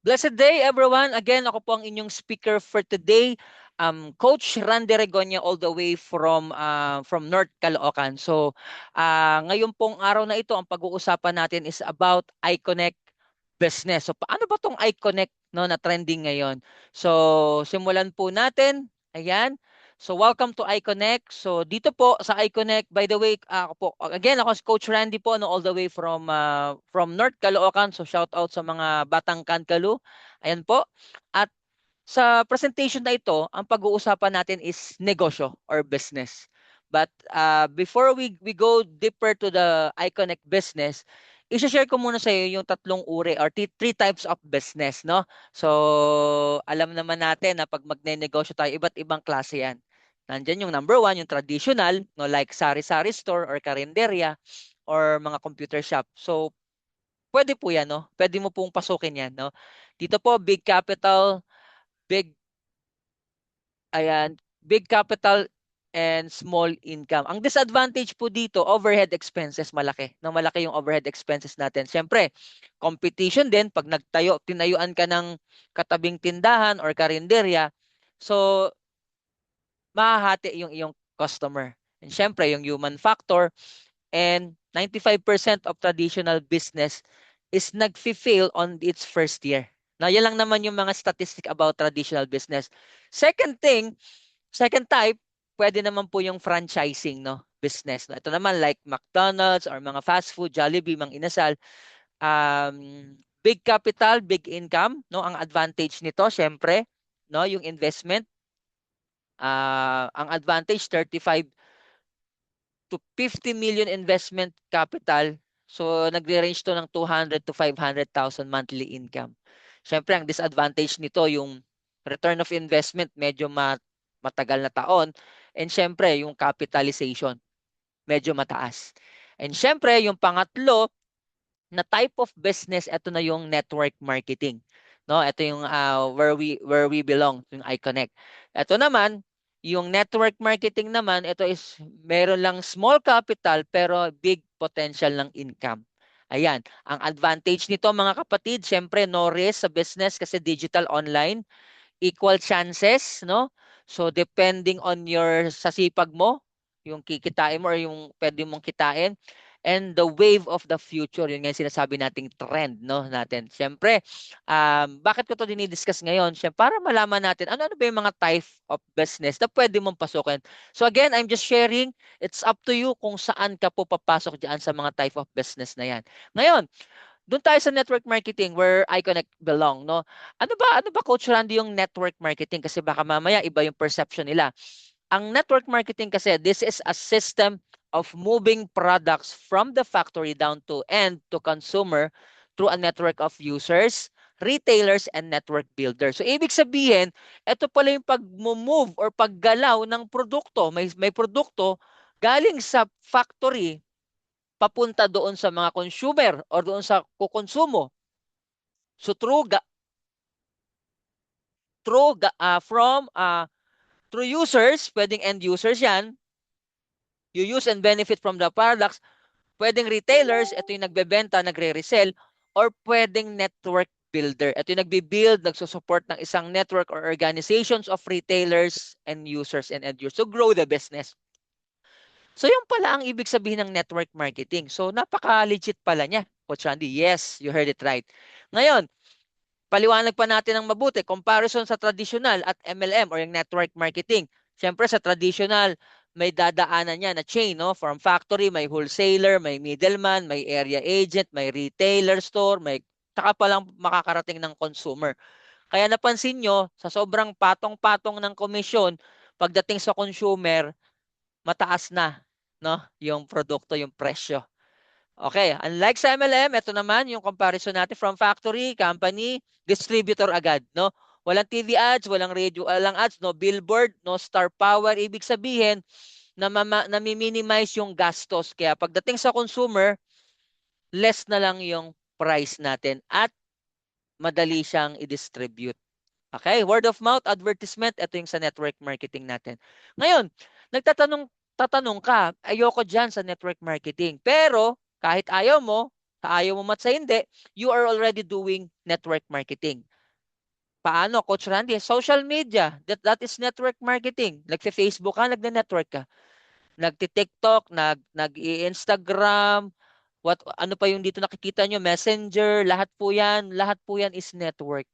Blessed day, everyone. Again, ako po ang inyong speaker for today, Coach Randy Regonya, all the way from North Caloocan. So, ngayon pong araw na ito, ang pag-uusapan natin is about iConnect business. So, paano ba tong iConnect, no, na trending ngayon? So, simulan po natin. Ayan. So, welcome to iConnect. So, dito po sa iConnect, by the way, ako po, again, ako si Coach Randy po, no, all the way from North Caloocan. So, shout out sa mga Batang Kankalu. Ayan po. At sa presentation na ito, ang pag-uusapan natin is negosyo or business. But before we go deeper to the iConnect business, i-share ko muna sa iyo yung tatlong uri or three types of business, no? So, alam naman natin na pag magne-negosyo tayo, iba't ibang klase yan. Nandyan yung number one, yung traditional, no, like sari-sari store or karinderya or mga computer shop. So, pwede po yan, no? Pwede mo pong pasukin yan, no? Dito po, big capital, big Ayan, big capital and small income. Ang disadvantage po dito, overhead expenses malaki. No, malaki yung overhead expenses natin. Siyempre, competition din pag tinayuan ka ng katabing tindahan or karinderya. So, mahahati yung iyong customer. And siyempre, yung human factor and 95% of traditional business is nag-fail on its first year. Now, yan lang naman yung mga statistic about traditional business. Second thing, second type, pwede naman po yung franchising, no, business. No? Ito naman like McDonald's or mga fast food, Jollibee, Mang Inasal. Big capital, big income, no? Ang advantage nito, syempre, no, yung investment. Ang advantage 35 to 50 million investment capital. So nagre-range to ng 200 to 500,000 monthly income. Syempre ang disadvantage nito yung return of investment medyo matagal na taon, and syempre yung capitalization medyo mataas. And syempre yung pangatlo na type of business, ito na yung network marketing. No, ito yung where we belong, yung iConnect. Ito naman, yung network marketing naman, ito is meron lang small capital pero big potential ng income. Ayan, ang advantage nito mga kapatid, syempre no risk sa business kasi digital online, equal chances, no? So depending on your sa sipag mo, yung kikitain mo or yung pwede mong kitain, and the wave of the future, yun nga yung sinasabi nating trend, no, natin. Siyempre, bakit ko to dinidiscuss ngayon? Siyempre, para malaman natin ano-ano ba yung mga type of business na pwede mong pasukin. So again, I'm just sharing, it's up to you kung saan ka po papasok diyan sa mga type of business na yan. Ngayon, doon tayo sa network marketing where iConnect belong, no? Ano ba Coach Randy yung network marketing kasi baka mamaya iba yung perception nila. Ang network marketing kasi this is a system of moving products from the factory down to end to consumer through a network of users, retailers, and network builders. So ibig sabihin, ito pala yung pag-move or paggalaw ng produkto. May produkto galing sa factory papunta doon sa mga consumer or doon sa kukonsumo. So through users, pwedeng end users yan, you use and benefit from the products, pwedeng retailers, ito yung nagbebenta, nagre-resell, or pwedeng network builder. Ito yung nagbi-build, nagsusupport ng isang network or organizations of retailers and users and end users to grow the business. So yung pala ang ibig sabihin ng network marketing. So napaka-legit pala niya, Coach Randy. Yes, you heard it right. Ngayon, paliwanag pa natin ng mabuti, comparison sa traditional at MLM or yung network marketing. Siyempre sa traditional, may dadaanan niya na chain, no? From factory, may wholesaler, may middleman, may area agent, may retailer store, may saka pa lang makakarating ng consumer. Kaya napansin nyo, sa sobrang patong-patong ng komisyon, pagdating sa consumer, mataas na, no? Yung produkto, yung presyo. Okay, unlike sa MLM, ito naman yung comparison natin from factory, company, distributor agad, no? Walang TV ads, walang radio, walang ads, no billboard, no star power. Ibig sabihin, nami-minimize yung gastos. Kaya pagdating sa consumer, less na lang yung price natin at madali siyang i-distribute. Okay, word of mouth, advertisement, ito yung sa network marketing natin. Ngayon, tatanong ka, ayoko dyan sa network marketing. Pero, kahit ayaw mo, Ayaw mo mat sa hindi, you are already doing network marketing. Paano, Coach Randy? Social media, that is network marketing. Nagfe-Facebook ka, nagne-network ka. Nagti-TikTok, nag-i-Instagram, ano pa yung dito nakikita nyo, Messenger, lahat po yan is network.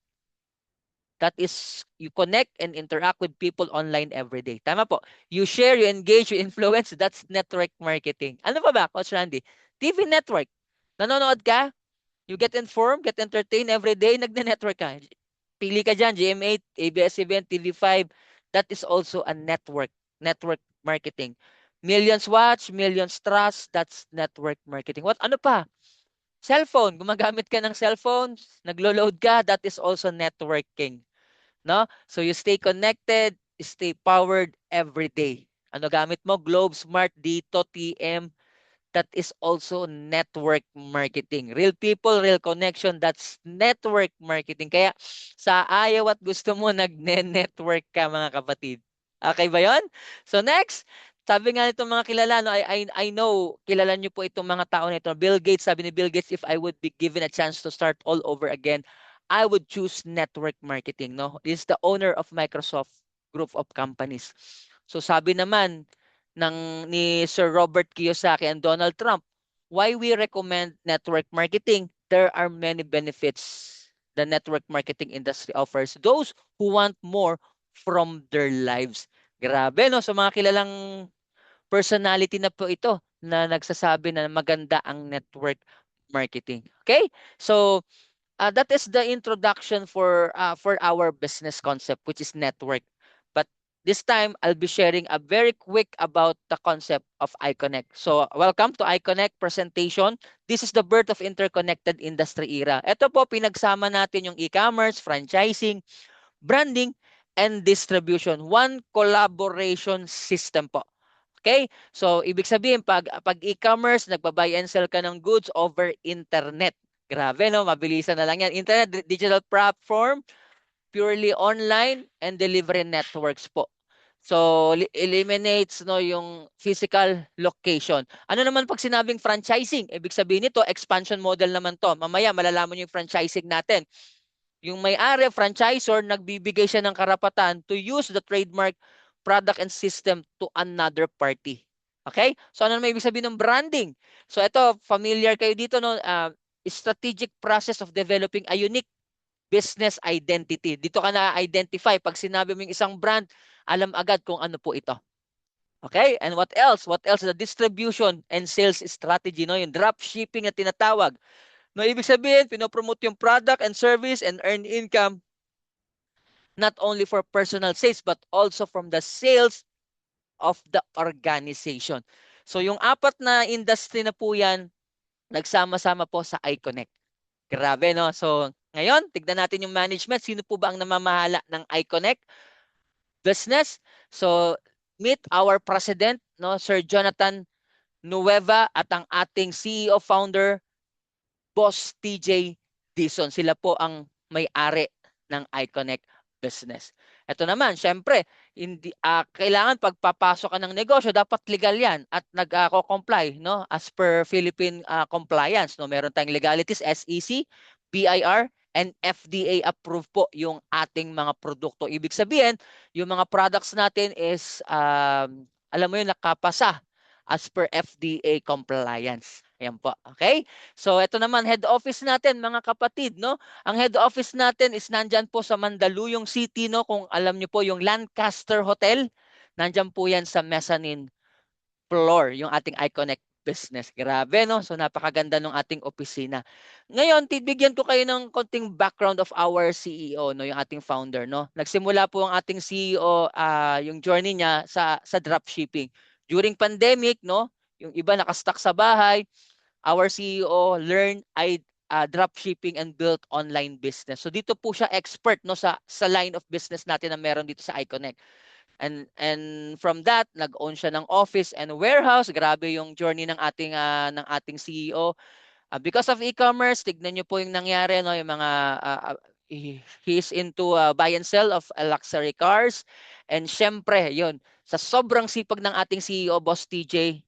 That is, you connect and interact with people online every day. Tama po. You share, you engage, you influence, that's network marketing. Ano pa ba, Coach Randy? TV network. Nanonood ka, you get informed, get entertained every day, nagne-network ka. Pili ka dyan, GMA, ABS-CBN, TV5. That is also a network marketing. Millions watch, millions trust, that's network marketing. Ano pa? Cellphone, gumagamit ka ng cellphone, naglo-load ka, that is also networking. No? So you stay connected, stay powered every day. Ano gamit mo? Globe, Smart, Dito, TM, that is also network marketing. Real people, real connection, that's network marketing. Kaya sa ayaw at gusto mo, nagne-network ka mga kapatid. Okay ba yon? So next, sabi nga nitong mga kilala, no, I know, kilala niyo po itong mga tao na ito. Bill Gates, sabi ni Bill Gates, if I would be given a chance to start all over again, I would choose network marketing. No? He's the owner of Microsoft Group of Companies. So sabi naman, ni Sir Robert Kiyosaki and Donald Trump. Why we recommend network marketing? There are many benefits the network marketing industry offers those who want more from their lives. Grabe, no? So mga kilalang personality na po ito na nagsasabi na maganda ang network marketing. Okay? So that is the introduction for our business concept, which is network. But this time, I'll be sharing a very quick about the concept of iConnect. So welcome to iConnect presentation. This is the birth of interconnected industry era. Ito po, pinagsama natin yung e-commerce, franchising, branding, and distribution. One collaboration system po. Okay? So, ibig sabihin, pag e-commerce, nagba-buy and sell ka ng goods over internet. Grabe, no? Mabilisan na lang yan. Internet, digital platform, purely online, and delivery networks po. So, eliminates no, yung physical location. Ano naman pag sinabing franchising? Ibig sabihin nito, expansion model naman to. Mamaya, malalaman yung franchising natin. Yung may-ari, franchisor, nagbibigay siya ng karapatan to use the trademark product and system to another party. Okay? So ano naman ibig sabihin ng branding? So ito, familiar kayo dito, no? Strategic process of developing a unique business identity. Dito ka na-identify. Pag sinabi mo yung isang brand, alam agad kung ano po ito. Okay? And what else? What else? The distribution and sales strategy, no? Yung drop shipping na tinatawag. No, ibig sabihin, pinopromote yung product and service and earn income not only for personal sales but also from the sales of the organization. So yung apat na industry na po yan, nagsama-sama po sa iConnect. Grabe, no? So ngayon, tignan natin yung management. Sino po ba ang namamahala ng iConnect business? So meet our president, no, Sir Jonathan Nueva, at ang ating CEO founder, Boss TJ Dizon. Sila po ang may-ari ng iConnect business. Ito naman, syempre, kailangan pagpapasok ka ng negosyo, dapat legal yan at nag-comply, no? As per Philippine compliance, no? Meron tayong legalities, SEC, BIR, and FDA approved po yung ating mga produkto. Ibig sabihin, yung mga products natin is, alam mo yun, nakapasa as per FDA compliance. Ayan po. Okay? So, ito naman, head office natin, mga kapatid, no? Ang head office natin is nandyan po sa Mandaluyong City, no? Kung alam niyo po, yung Lancaster Hotel, nandyan po yan sa mezzanine floor, yung ating iConnect business. Grabe, no? So, napakaganda ng ating opisina. Ngayon, tibigyan ko kayo ng konting background of our CEO, no? Yung ating founder, no? Nagsimula po ang ating CEO, yung journey niya sa dropshipping. During pandemic, no? Yung iba nakastock sa bahay, our CEO learned drop shipping and built online business. So dito po siya expert, no, sa line of business natin na meron dito sa iConnect. And from that, nag-own siya ng office and warehouse. Grabe yung journey ng ating CEO. Because of e-commerce, tignan niyo po yung nangyari, no, yung mga he is into buy and sell of luxury cars. And syempre, yun, sa sobrang sipag ng ating CEO, Boss TJ,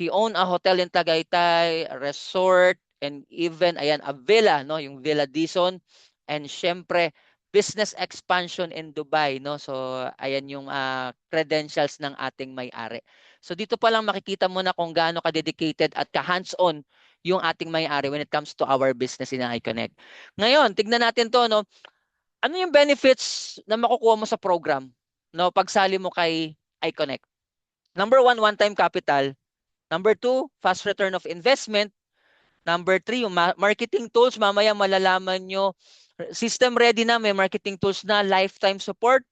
he owned a hotel in Tagaytay, a resort, and even ayan a villa, no, yung Villa Dizon, and syempre business expansion in Dubai, no. So ayan yung credentials ng ating may-ari. So dito pa lang makikita mo na kung gaano ka-dedicated at ka-hands-on yung ating may-ari when it comes to our business in iConnect. Ngayon, tignan natin 'to, no. Ano yung benefits na makukuha mo sa program, no, pagsali mo kay iConnect? Number one, one-time capital. Number two, fast return of investment. Number three, yung marketing tools. Mamaya malalaman nyo, system ready na, may marketing tools na, lifetime support,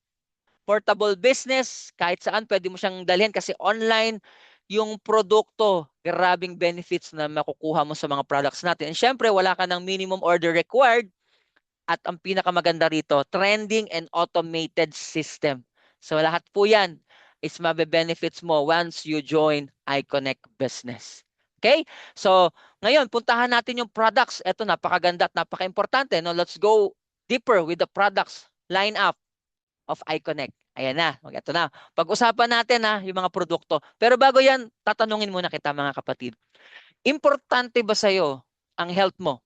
portable business, kahit saan pwede mo siyang dalhin kasi online yung produkto. Grabing benefits na makukuha mo sa mga products natin. And syempre, wala ka ng minimum order required. At ang pinakamaganda rito, trending and automated system. So lahat po yan is mabe-benefits mo once you join iConnect Business. Okay? So ngayon, puntahan natin yung products. Ito, napakaganda at napaka-importante. No? Let's go deeper with the products lineup of iConnect. Ayan na, ito na. Pag-usapan natin yung mga produkto. Pero bago yan, tatanungin muna kita mga kapatid. Importante ba sa'yo ang health mo?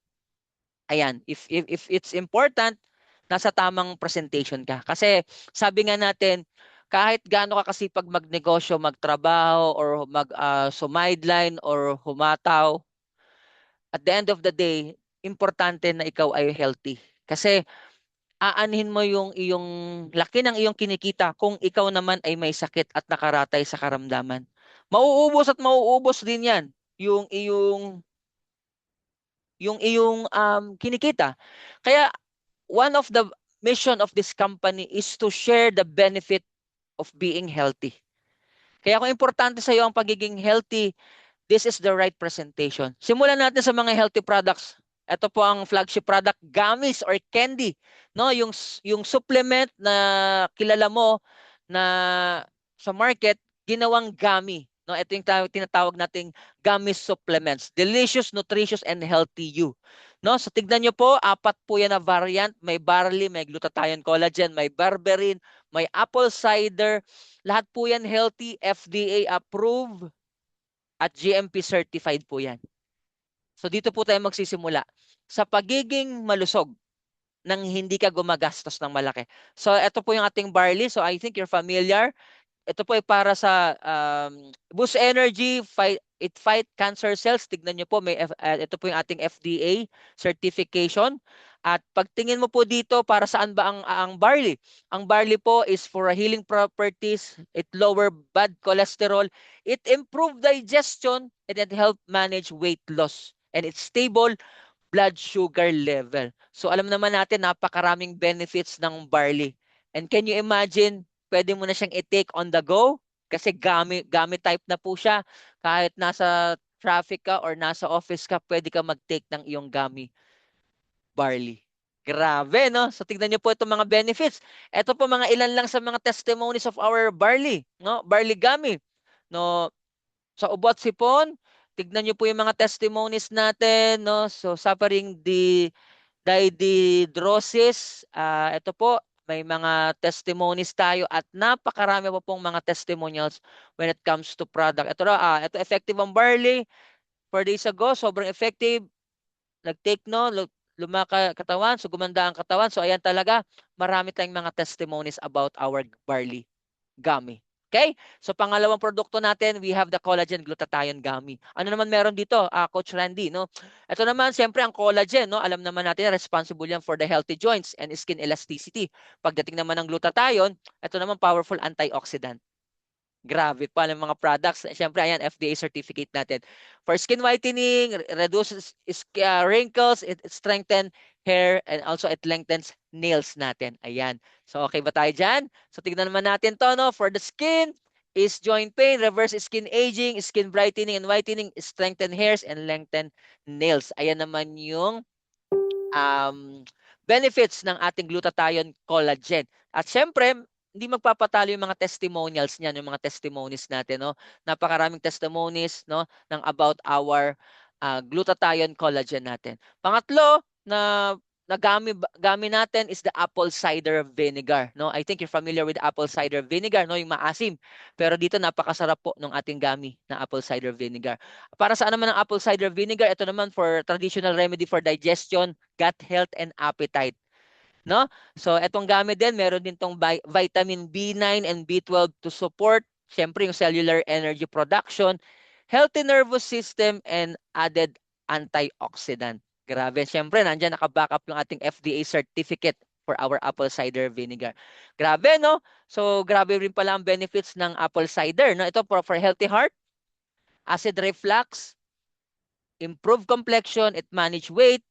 Ayan, if it's important, nasa tamang presentation ka. Kasi sabi nga natin, kahit gaano ka kasipag magnegosyo, magtrabaho, or sumideline or humataw, at the end of the day, importante na ikaw ay healthy. Kasi aanhin mo yung iyong laki ng iyong kinikita kung ikaw naman ay may sakit at nakaratay sa karamdaman. Mauubos at mauubos din yan yung iyong kinikita. Kaya one of the mission of this company is to share the benefit of being healthy. Kaya kung importante sa iyo ang pagiging healthy, this is the right presentation. Simulan natin sa mga healthy products. Ito po ang flagship product, gummies or candy, no? Yung supplement na kilala mo na sa market, ginawang gummy, no? Ito yung tinatawag nating gummy supplements. Delicious, nutritious, and healthy you. No? So tignan nyo po, apat po yan na variant. May barley, may glutathione collagen, may berberine, may apple cider. Lahat po yan healthy, FDA approved, at GMP certified po yan. So dito po tayo magsisimula. Sa pagiging malusog nang hindi ka gumagastos ng malaki. So ito po yung ating barley. So I think you're familiar. Ito po ay para sa boost energy, it fight cancer cells. Tignan nyo po, ito po yung ating FDA certification. At pagtingin mo po dito, para saan ba ang barley? Ang barley po is for healing properties. It lower bad cholesterol. It improve digestion and it help manage weight loss. And it's stable blood sugar level. So alam naman natin, napakaraming benefits ng barley. And can you imagine, pwede mo na siyang i-take on the go kasi gamit type na po siya. Kahit nasa traffic ka or nasa office ka, pwede ka mag-take ng iyong gummy barley. Grabe, no? So tingnan niyo po itong mga benefits. Ito po mga ilan lang sa mga testimonies of our barley, no? Barley gummy. No, sa ubat sipon, tignan niyo po yung mga testimonies natin, no? So suffering the dihydrosis, ito po, may mga testimonies tayo at napakarami po pong mga testimonials when it comes to product. Ito effective ang barley. 4 days ago, sobrang effective. Nag-take no, lumaka katawan, so gumanda ang katawan. So ayan talaga, marami tayong mga testimonies about our barley gummy. Okay? So pangalawang produkto natin, we have the collagen glutathione gummy. Ano naman meron dito, Coach Randy, no? Ito naman, siyempre ang collagen, no? Alam naman natin, responsible yan for the healthy joints and skin elasticity. Pagdating naman ng glutathione, ito naman powerful antioxidant. Grabe pa ng mga products. Siyempre, ayan, FDA certificate natin. For skin whitening, reduces wrinkles, it strengthens hair, and also it lengthens nails natin. Ayan. So, okay ba tayo dyan? So, tignan naman natin to, no? For the skin, is joint pain, reverse skin aging, skin brightening and whitening, strengthen hairs, and lengthen nails. Ayan naman yung benefits ng ating glutathione collagen. At syempre, hindi magpapatalo yung mga testimonials niyan, yung mga testimonies natin, no? Napakaraming testimonies, no, ng about our glutathione collagen natin. Pangatlo na na gami natin is the apple cider vinegar, no? I think you're familiar with apple cider vinegar, no? Yung maasim. Pero dito napakasarap po ng ating gami na apple cider vinegar. Para saan naman ang apple cider vinegar? Ito naman for traditional remedy for digestion, gut health, and appetite. No? So, etong gamit din, meron din tong vitamin B9 and B12 to support, syempre, yung cellular energy production, healthy nervous system, and added antioxidant. Grabe. Syempre, nandiyan naka-backup yung ating FDA certificate for our apple cider vinegar. Grabe, no? So, grabe rin pala ang benefits ng apple cider. No? Ito for healthy heart, acid reflux, improve complexion, it manage weight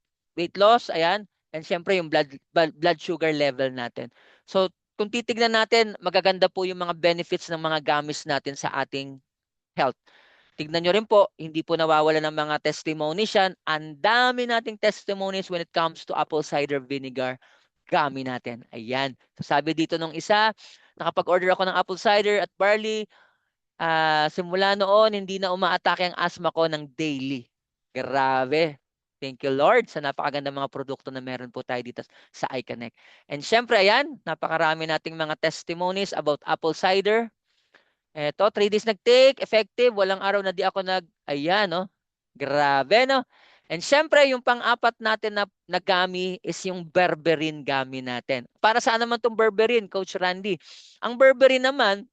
loss, ayan, and syempre yung blood sugar level natin. So, kung titignan natin, magaganda po yung mga benefits ng mga gamis natin sa ating health. Tignan nyo rin po, hindi po nawawala ng mga testimonies yan. Ang dami nating testimonies when it comes to apple cider vinegar. Gami natin. Ayan. So, sabi dito nung isa, nakapag-order ako ng apple cider at barley, simula noon, hindi na umaatake ang asthma ko ng daily. Grabe. Thank you, Lord, sa napakaganda mga produkto na meron po tayo dito sa iConnect. And syempre, ayan, napakarami nating mga testimonies about apple cider. Eto, 3 days nag-take, effective, walang araw na di ako ayan, no? Grabe, no? And syempre, yung pang-apat natin na gami is yung berberine gami natin. Para saan naman tong berberine, Coach Randy? Ang berberine naman,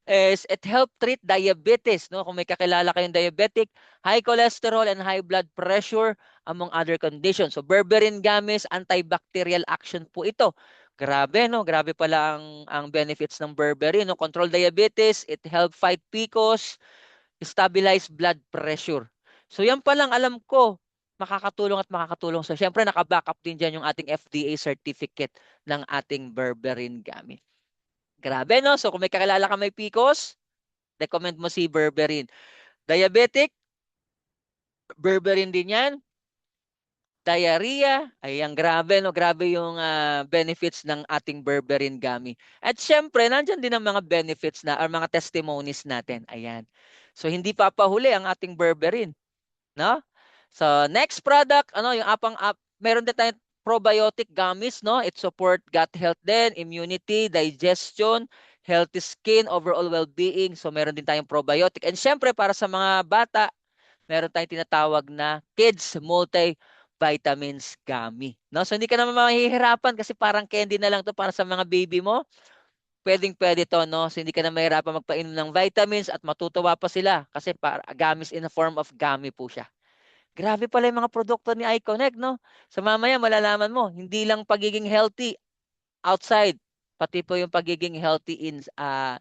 is it help treat diabetes, no? Kung may kakilala kayong diabetic, high cholesterol and high blood pressure among other conditions. So berberine gamis, antibacterial action po ito. Grabe, no? Grabe pala ang benefits ng berberine, no? Control diabetes, it help fight PCOS, stabilize blood pressure. So yan pa lang alam ko, makakatulong at makakatulong. So syempre naka-backup din dyan yung ating FDA certificate ng ating berberine gamit. Grabe, no? So, kung may kakilala ka may PCOS, recommend mo si berberine. Diabetic, berberine din yan. Diarrhea, ayan, grabe, no? Grabe yung benefits ng ating berberine gummy. At syempre, nandyan din ang mga benefits na, or mga testimonies natin. Ayan. So, hindi papahuli ang ating berberine. No? So, next product, ano, yung meron din tayong probiotic gummies, no? It support gut health din, immunity, digestion, healthy skin, overall well-being. So, meron din tayong probiotic. And syempre, para sa mga bata, meron tayong tinatawag na Kids Multivitamins Gummy. No? So, hindi ka naman mahihirapan kasi parang candy na lang to para sa mga baby mo. Pwedeng-pwede to, no? So, hindi ka na mahirapan magpainom ng vitamins at matutuwa pa sila kasi gummies in the form of gummy po siya. Grabe pala yung mga produkto ni iConnect, no? So mamaya malalaman mo, hindi lang pagiging healthy outside, pati po yung pagiging healthy uh,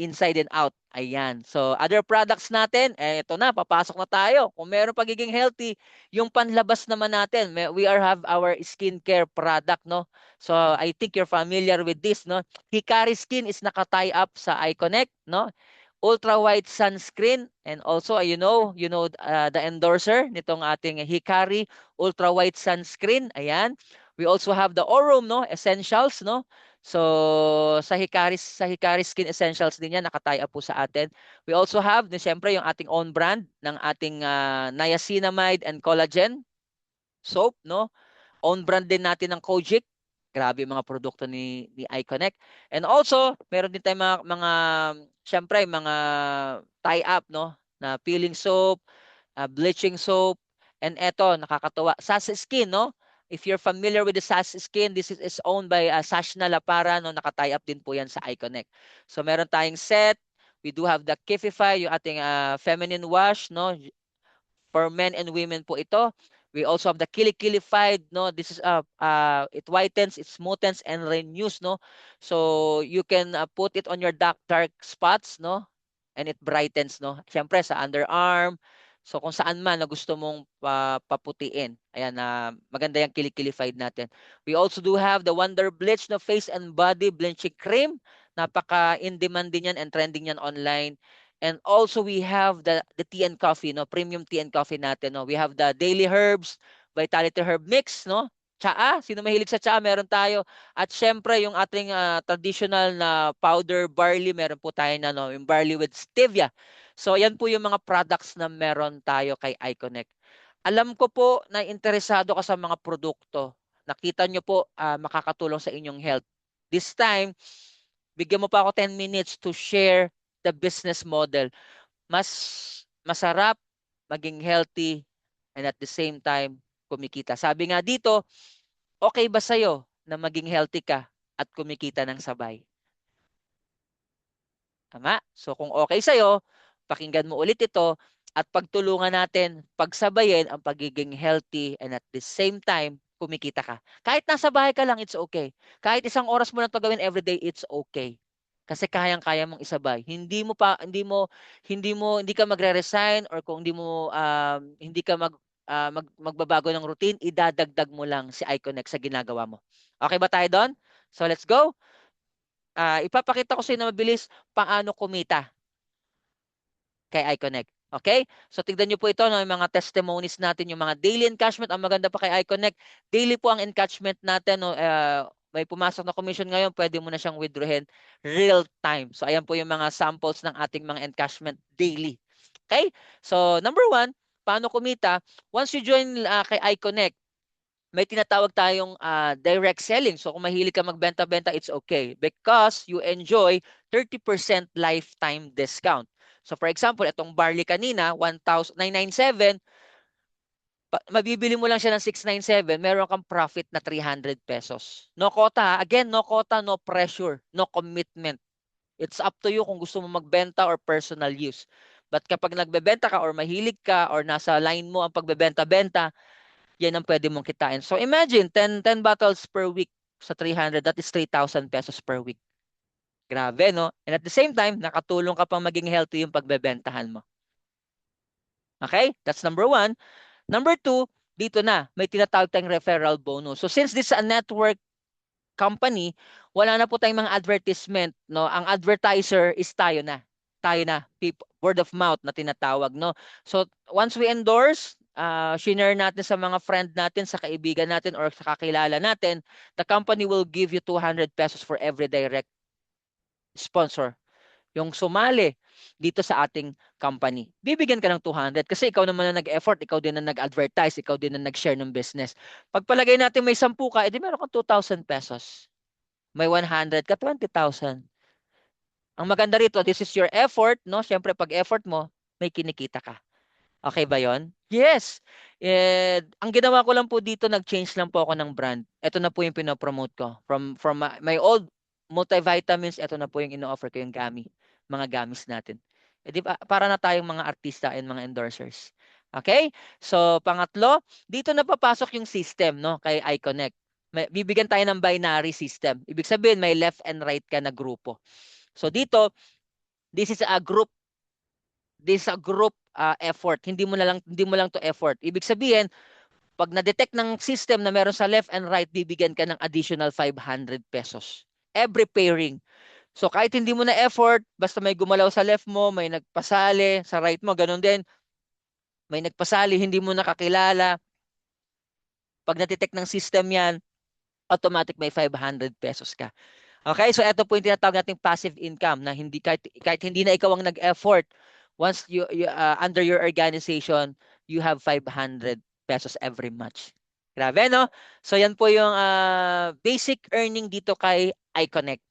inside and out. Ayan. So other products natin, ito na, papasok na tayo. Kung meron pagiging healthy, yung panlabas naman natin, we have our skincare product, no? So I think you're familiar with this, no? Hikari Skin is naka-tie up sa iConnect, no? Ultra white sunscreen, and also the endorser nitong ating Hikari ultra white sunscreen. Ayan, we also have the Aurum, no, essentials, no. So sa Hikari Skin Essentials din yan, naka-tie up po sa atin. We also have siyempre yung ating own brand ng ating niacinamide and collagen soap, no. Own brand din natin ng Kojic. Grabe yung mga produkto ni iConnect. And also, meron din tayong syempre, mga tie-up, no? Na peeling soap, bleaching soap, and eto, nakakatuwa, Sass Skin, no? If you're familiar with the Sass Skin, this is owned by Sashna Lapara, no? Naka-tie up din po yan sa iConnect. So, meron tayong set. We do have the Kifify, yung ating feminine wash, no? For men and women po ito. We also have the Kilikilified, no? This is it whitens, it smoothens and renews, no? So you can put it on your dark spots, no? And it brightens, no? Siyempre sa underarm. So kung saan man na gusto mong paputiin. Ayan, maganda yung Kilikilified natin. We also do have the Wonder Bleach, no? Face and Body Blenching Cream. Napaka in demand din yan and trending yan online. And also we have the tea and coffee, no? Premium tea and coffee natin, no? We have the Daily Herbs, Vitality Herb Mix, no? Tsaa, sino mahilig sa tsaa, meron tayo. At syempre, yung ating traditional na powder barley, meron po tayo na, no? Yung barley with stevia. So, yan po yung mga products na meron tayo kay iConnect. Alam ko po na interesado ka sa mga produkto. Nakita nyo po makakatulong sa inyong health. This time, bigyan mo pa ako 10 minutes to share the business model. Mas masarap maging healthy and at the same time kumikita. Sabi nga dito, okay ba sa'yo na maging healthy ka at kumikita ng sabay? Tama? So kung okay sa'yo, pakinggan mo ulit ito at pagtulungan natin pagsabayin ang pagiging healthy and at the same time, kumikita ka. Kahit nasa bahay ka lang, it's okay. Kahit isang oras mo lang ito gawin everyday, it's okay. Kasi kayang-kaya mong isabay. Hindi ka magre-resign or kung hindi ka magbabago ng routine, idadagdag mo lang si iConnect sa ginagawa mo. Okay ba tayo doon? So let's go. Ipapakita ko sa inyo na mabilis paano kumita kay iConnect. Okay? So tignan niyo po ito, no, yung mga testimonies natin, yung mga daily encashment. Ang maganda pa kay iConnect, daily po ang encashment natin. No, may pumasok na commission ngayon, pwede mo na siyang withdrawin real time. So ayan po yung mga samples ng ating mga encashment daily. Okay? So number one, paano kumita? Once you join kay iConnect, may tinatawag tayong direct selling. So kung mahilig ka magbenta-benta, it's okay because you enjoy 30% lifetime discount. So for example, itong barley kanina, 1,997, mabibili mo lang siya ng 697, meron kang profit na 300 pesos. No quota, again, no quota, no pressure, no commitment. It's up to you kung gusto mo magbenta or personal use. But kapag nagbebenta ka or mahilig ka or nasa line mo ang pagbebenta-benta, yan ang pwede mong kitain. So imagine, 10 bottles per week sa 300, that is 3,000 pesos per week. Grabe, no? And at the same time, nakatulong ka pang maging healthy yung pagbebentahan mo. Okay? That's number one. Number two, dito na, may tinatawag tayong referral bonus. So since this is a network company, wala na po tayong mga advertisement, no? Ang advertiser is tayo na. Tayo na, people, word of mouth na tinatawag, no? So once we endorse, share natin sa mga friend natin, sa kaibigan natin or sa kakilala natin, the company will give you 200 pesos for every direct sponsor. Yung sumali dito sa ating company. Bibigyan ka ng 200 kasi ikaw naman na nag-effort, ikaw din na nag-advertise, ikaw din na nag-share ng business. Pagpalagay natin may 10 ka, edi meron kang 2,000 pesos. May 100 ka, 20,000. Ang maganda rito, this is your effort, no? Siyempre, pag effort mo, may kinikita ka. Okay ba yon? Yes. Ang ginawa ko lang po dito, nag-change lang po ako ng brand. Ito na po yung pinopromote ko. From my old multivitamins, ito na po yung ino-offer ko yung gami. Mga gamis natin. Di ba, para na tayong mga artista and mga endorsers. Okay? So, pangatlo, dito na papasok yung system, no? Kay iConnect. Bibigyan tayo ng binary system. Ibig sabihin, may left and right ka na grupo. So, dito, this is a group effort. Hindi mo lang to effort. Ibig sabihin, pag na-detect ng system na meron sa left and right, bibigyan ka ng additional 500 pesos. Every pairing. So kahit hindi mo na effort, basta may gumalaw sa left mo, may nagpasali, sa right mo, ganun din. May nagpasali, hindi mo nakakilala. Pag na-detect ng system yan, automatic may 500 pesos ka. Okay, so ito po yung tinatawag nating passive income na hindi kahit hindi na ikaw ang nag-effort, once under your organization, you have 500 pesos every month. Grabe, no? So yan po yung basic earning dito kay iConnect.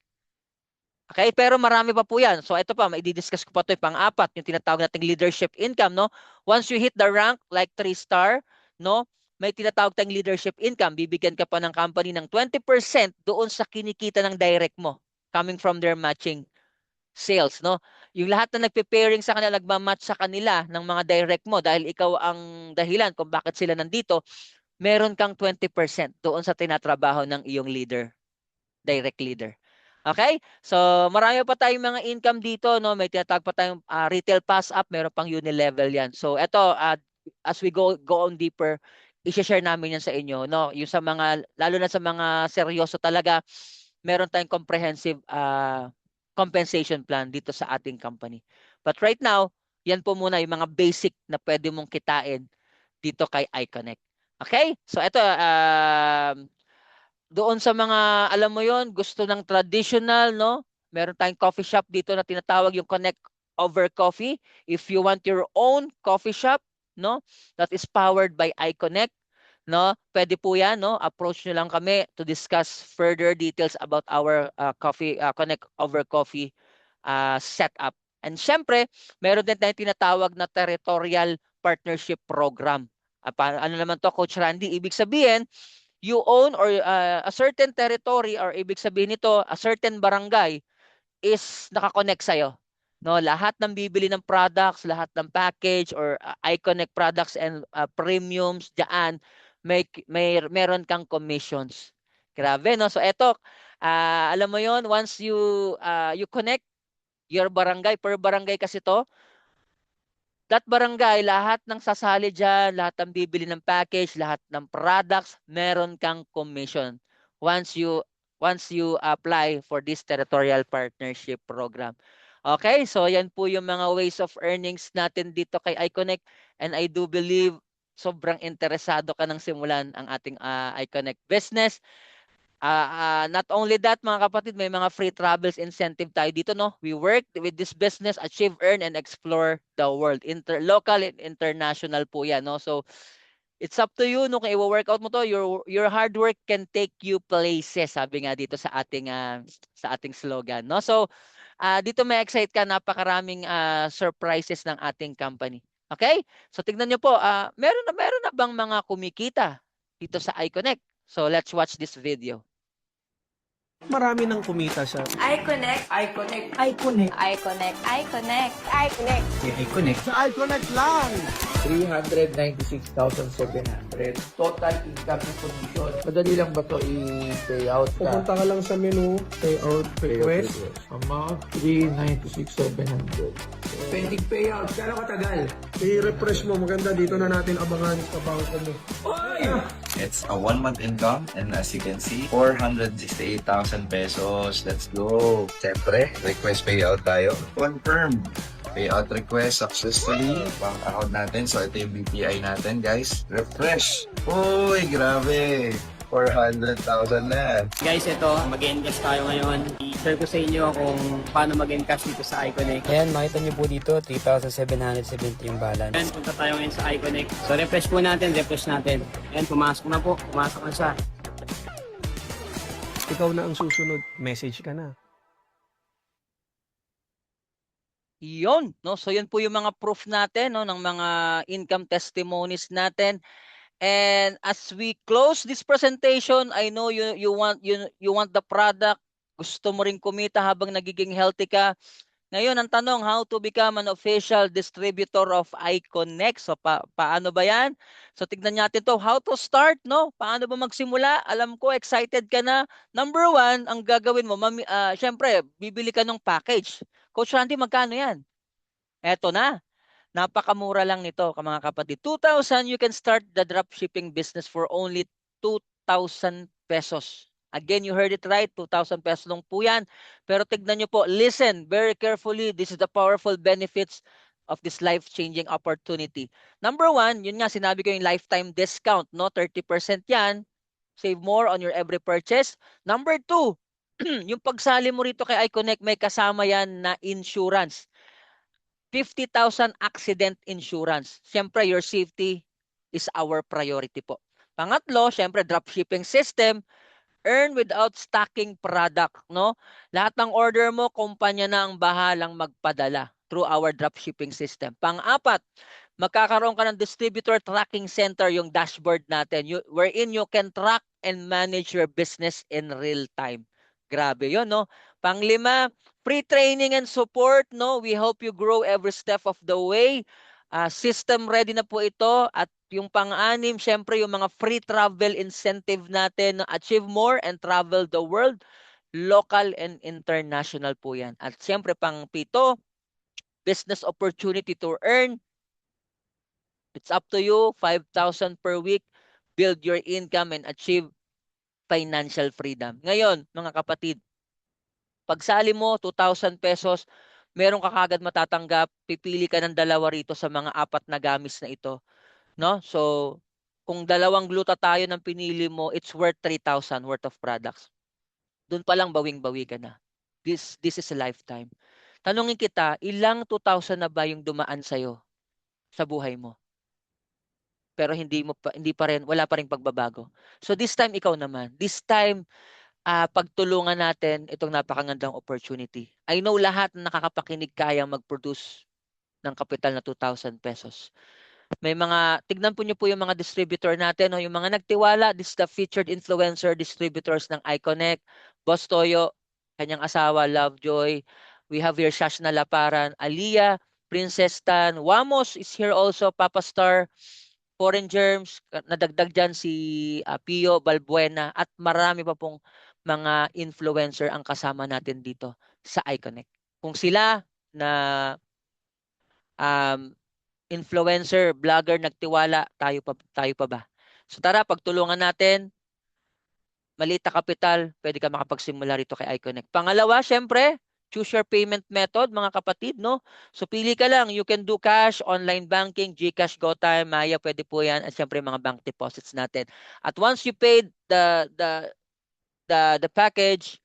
Okay, pero marami pa po yan. So ito pa, i-discuss ko pa ito, pang-apat, yung tinatawag nating leadership income, no? Once you hit the rank like 3-star, no? May tinatawag tayong leadership income. Bibigyan ka pa ng company ng 20% doon sa kinikita ng direct mo coming from their matching sales, no? Yung lahat na nagpe-pairing sa kanila, nagma-match sa kanila ng mga direct mo dahil ikaw ang dahilan kung bakit sila nandito, meron kang 20% doon sa tinatrabaho ng iyong leader, direct leader. Okay? So, marami pa tayong mga income dito, no? May tinatawag pa tayong retail pass up, meron pang uni-level 'yan. So, ito as we go on deeper, i-share namin 'yan sa inyo, no? Yung sa mga lalo na sa mga seryoso talaga, meron tayong comprehensive compensation plan dito sa ating company. But right now, yan po muna yung mga basic na pwede mong kitain dito kay iConnect. Okay? So ito, doon sa mga, alam mo yon gusto ng traditional, no? Meron tayong coffee shop dito na tinatawag yung Connect over Coffee. If you want your own coffee shop, no? That is powered by iConnect, no? Pwede po 'yan, no? Approach nyo lang kami to discuss further details about our coffee Connect over Coffee setup. And syempre, meron din tayong tinatawag na territorial partnership program. Ano naman to, Coach Randy? Ibig sabihin, you own or a certain territory, or ibig sabihin nito, a certain barangay is nakakonect sa'yo. No, lahat ng bibili ng products, lahat ng package or iConnect products and premiums diyan, meron kang commissions. Grabe, no? So eto, alam mo 'yon, once you connect your barangay, per barangay kasi to, that barangay, lahat ng sasali dyan, lahat ng bibili ng package, lahat ng products, meron kang commission once you apply for this territorial partnership program. Okay, so yan po yung mga ways of earnings natin dito kay iConnect, and I do believe sobrang interesado ka nang simulan ang ating iConnect business. Not only that, mga kapatid, may mga free travels incentive tayo dito, no? We work with this business, achieve, earn, and explore the world. Local and international po yan, no? So, it's up to you, no? Kung i-workout mo to, your hard work can take you places, sabi nga dito sa ating slogan, no? So, dito may excite ka, napakaraming surprises ng ating company. Okay? So, tignan nyo po, meron na bang mga kumikita dito sa iConnect? So, let's watch this video. Marami nang kumita siya. iConnect. iConnect. iConnect. iConnect. iConnect. iConnect. iConnect. Sa iConnect lang! 396,700. Total income na condition. Madali lang ba ito i-pay out ka? Pupunta ka lang sa menu, payout request. Amount 396,700. Pending payout. Kano katagal? I-refresh mo, maganda dito na natin abangan sa bangko mo. Oy! It's a 1-month income, and as you can see, 468,000 pesos. Let's go. Siyempre, request payout tayo. Confirm. Payout request successfully. Bank account natin. So, ito yung BPI natin, guys. Refresh. Uy, grabe. 400,000 na. Guys, ito, mag-encash tayo ngayon. I-share ko sa inyo kung paano mag-encash dito sa iConnect. Ayan, makita nyo po dito, 3,770 yung balance. Ayan, punta tayo ngayon sa iConnect. So, refresh po natin, refresh natin. Ayan, pumasok na po. Pumasok na siya. Ikaw na ang susunod, message ka na. Yun, no? So yun po yung mga proof natin, no, ng mga income testimonies natin. And as we close this presentation, I know you want the product. Gusto mo ring kumita habang nagiging healthy ka. Ngayon, ang tanong, how to become an official distributor of iConnect? So, paano ba yan? So, tignan natin to. How to start, no? Paano ba magsimula? Alam ko, excited ka na. Number one, ang gagawin mo, syempre, bibili ka ng package. Coach Randy, magkano yan? Eto na. Napakamura lang nito, mga kapatid. 2,000, you can start the dropshipping business for only 2,000 pesos. Again, you heard it right, 2,000 pesos lang po yan. Pero tignan nyo po, listen very carefully. This is the powerful benefits of this life-changing opportunity. Number one, yun nga, sinabi ko yung lifetime discount, no? 30% yan. Save more on your every purchase. Number two, yung pagsali mo rito kay iConnect, may kasama yan na insurance. 50,000 accident insurance. Siyempre, your safety is our priority po. Pangatlo, siyempre, dropshipping system, earn without stocking product, no? Lahat ng order mo, kumpanya na ang bahalang magpadala through our dropshipping system. Pang-apat, magkakaroon ka ng distributor tracking center, yung dashboard natin, wherein you can track and manage your business in real time. Grabe yun, no? Panglima, free training and support, no? We help you grow every step of the way. System ready na po ito. At yung pang-anim, syempre yung mga free travel incentive natin, achieve more and travel the world. Local and international po yan. At syempre pang-pito, business opportunity to earn. It's up to you, 5,000 per week. Build your income and achieve financial freedom. Ngayon, mga kapatid, pagsali mo, 2,000 pesos, meron ka kagad matatanggap, pipili ka ng dalawa rito sa mga apat na gamis na ito. No? So, kung dalawang glutathione ang pinili mo, it's worth 3,000 worth of products. Doon pa lang bawing-bawi ka na. This is a lifetime. Tanungin kita, ilang 2,000 na ba yung dumaan sa'yo sa buhay mo? pero hindi pa rin, wala pa ring pagbabago. So this time ikaw naman. This time pagtulungan natin itong napakagandang opportunity. I know lahat na nakakapakinig kayang mag-produce ng kapital na 2,000 pesos. May tignan po niyo po yung mga distributor natin, no? Yung mga nagtiwala, this is the featured influencer distributors ng iConnect, Boss Toyo, kanyang asawa, Lovejoy. We have here Shashna Laparan, Aliyah, Princess Tan, Wamos is here also, Papa Star, Foreign Germs, nadagdag dyan si Pio Balbuena, at marami pa pong mga influencer ang kasama natin dito sa iConnect. Kung sila na influencer, vlogger, nagtiwala, tayo pa ba? So tara, pagtulungan natin, maliit na kapital, pwede ka makapagsimula rito kay iConnect. Pangalawa, syempre, choose your payment method, mga kapatid, no? So pili ka lang, you can do cash, online banking, GCash, GoTime, Maya, pwede po yan, at syempre mga bank deposits natin. At once you paid the package,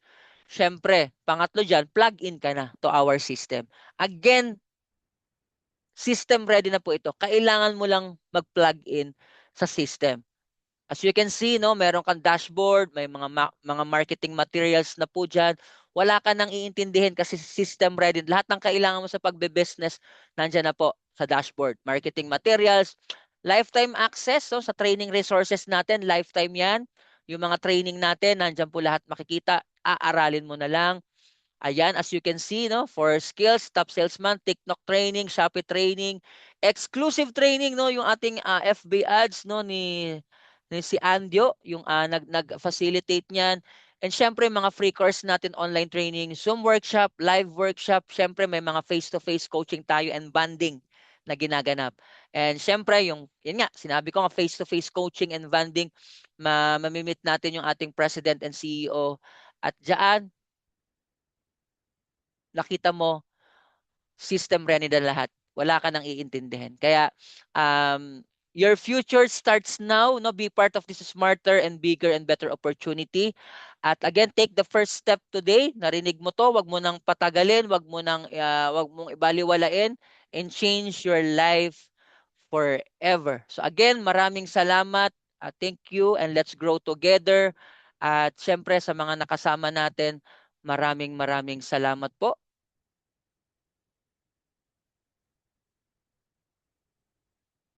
syempre, pangatlo dyan, plug in ka na to our system. Again, system ready na po ito. Kailangan mo lang mag-plug in sa system. As you can see, no, meron kang dashboard, may mga marketing materials na po dyan. Wala ka nang iintindihin kasi system ready. Lahat ng kailangan mo sa pagbe-business, nandyan na po sa dashboard. Marketing materials, lifetime access, so sa training resources natin, lifetime yan. Yung mga training natin, nandyan po lahat makikita. Aaralin mo na lang. Ayan, as you can see, no, for skills, top salesman, TikTok training, Shopee training, exclusive training, no, yung ating FB ads, no, ni si Andio, yung nag-facilitate niyan. And syempre, mga free course natin, online training, Zoom workshop, live workshop, syempre may mga face-to-face coaching tayo and bonding na ginaganap. And syempre, yun nga, sinabi ko nga face-to-face coaching and bonding, mamimit natin yung ating president and CEO. At diyan, nakita mo, system ready na lahat. Wala ka nang iintindihin. Kaya, your future starts now. No? Be part of this smarter and bigger and better opportunity. At again, take the first step today. Narinig mo to, wag mo nang patagalin, wag mong ibaliwalain, and change your life forever. So again, maraming salamat. Thank you and let's grow together. At syempre sa mga nakasama natin, maraming salamat po.